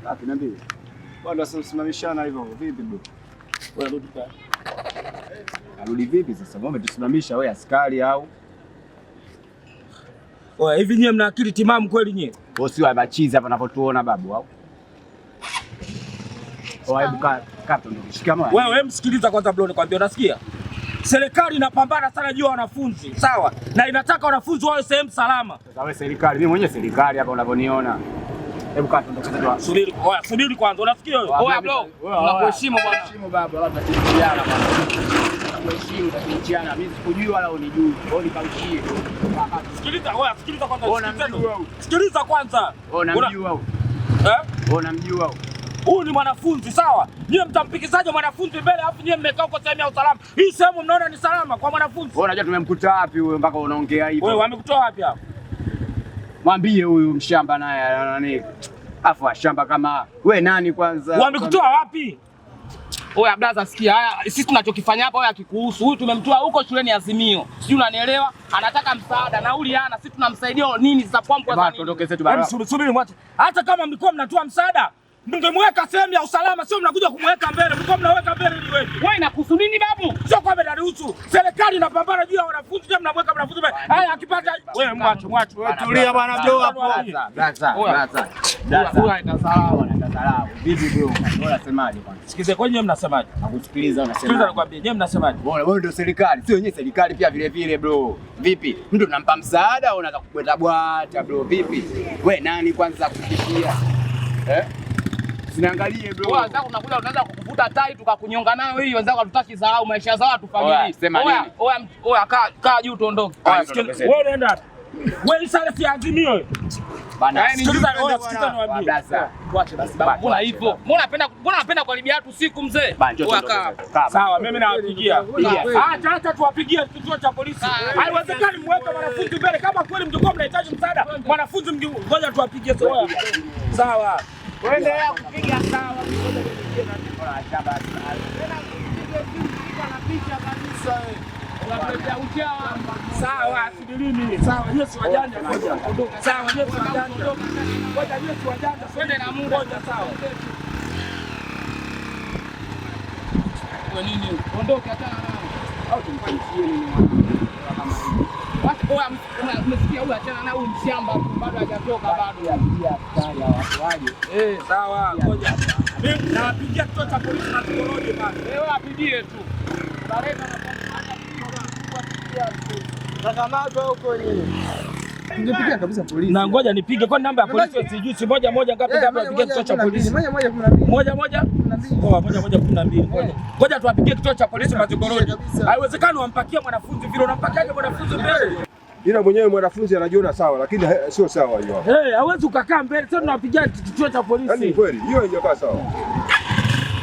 Safi niambie. Bado usimamishana hivyo vipi bro? Wewe rudi kwa. Arudi vipi sasa? Wewe umetusimamisha wewe askari au? Oya, hivi nyie mna akili timamu kweli nyie? Wewe si wa machizi hapa unapotuona babu au? Oya, hebu kaa ndio shikamoo. Wewe msikiliza kwanza bro, nikwambia unasikia? Serikali inapambana sana juu ya wanafunzi, sawa? Na inataka wanafunzi wawe sehemu salama. Sasa wewe serikali, mimi mwenyewe serikali hapa unavyoniona. Hebu kaa ndio subiri. Oya, subiri kwanza, unasikia wewe? Oya bro, nakuheshimu bwana. Heshimu baba, labda tukiana bwana. Nakuheshimu tukiana, mimi sikujui wala unijui. Wewe nikaushie. Sikiliza, oya, sikiliza kwanza. Sikiliza kwanza. Unamjua au? Unamjua au? Huyu ni mwanafunzi sawa? Nyie mtampikizaje mwanafunzi mbele alafu nyie mmekaa huko sehemu ya usalama? Hii sehemu mnaona ni salama kwa mwanafunzi? Wewe unajua tumemkuta wapi huyo mpaka unaongea hivyo? Wewe wamekutoa wapi hapo? Mwambie huyu mshamba naye nani? Afu shamba kama wewe nani kwanza? Wamekutoa wapi? Oya blaza, sikia haya, sisi tunachokifanya hapa wewe akikuhusu. Huyu tumemtoa huko shuleni Azimio. Sijui unanielewa? Anataka msaada, nauli hana, sisi tunamsaidia nini sasa kwa mko nini? Tuondoke zetu baba. Subiri mwache. Hata kama mlikuwa mnatoa msaada, mngemweka sehemu ya usalama, sio mnakuja kumweka mbele. Mlikuwa mnaweka mbele ili wewe. Wewe inakuhusu nini babu? Sio kwa mnaruhusu. Serikali inapambana juu ya wanafunzi, kama mnamweka mwanafunzi mbele. Haya akipata wewe mwache. Wewe tulia bwana bro hapo. Blaza. Huyu anaenda salama. Vipi bro? Unasemaje kwanza? Sikize kwa nini mnasemaje? Nakusikiliza unasemaje? Sikiliza nakwambia, nyinyi mnasemaje? Wewe ndio serikali, sio wenyewe serikali pia vile vile bro. Vipi? Mtu tunampa msaada au unataka kukwenda bwata bro? Vipi? Wewe nani kwanza kufikia? Sinaangalie bro. Wewe wenzako unakuja unaanza kukuvuta tai tukakunyonga nayo hii, wenzako hatutaki dharau maisha zao tufamilie. Oya kaa juu tuondoke. Wewe unaenda wapi? Wewe sasa si Azimio. Bana, sikiliza niwaambie. Tuache basi baba. Mbona hivyo? Mbona unapenda kuharibia watu usiku mzee? Sawa, mimi nawapigia. Acha tuwapigie kituo cha polisi. Haiwezekani mweke wanafunzi mbele kama kweli mngekuwa mnahitaji msaada. Wanafunzi ngoja tuwapigie sawa. Sawa. Endelea kupiga sawa. Sawa, subirini. Sawa, Yesu wajanja ngoja. Sawa, Yesu wajanja. Ngoja Yesu wajanja. Twende na Mungu ngoja sawa. Kwa nini? Ondoke hata nao. Au tumfanyie nini kama hivi? Watu umesikia huyu achana na huyu mshamba bado hajatoka bado ya askari watu waje. Sawa, ngoja. Mimi nawapigia kituo cha polisi na tukoroje bana. Wewe apigie tu. Baraka na Nakamatwa huko nini? Tungepigia kabisa polisi. Na ngoja nipige kwa namba ya polisi sijui si moja ngapi kabla tupige kituo cha polisi. Moja 12. Ngoja tuwapigie kituo cha polisi Mazigorodi. Haiwezekani wampakie mwanafunzi vile unampakiaje mwanafunzi mbele? Ila mwenyewe mwanafunzi anajiona sawa lakini sio sawa hiyo. Hawezi ukakaa mbele. Sasa tunawapigia kituo cha polisi. Yaani kweli hiyo haijakaa sawa.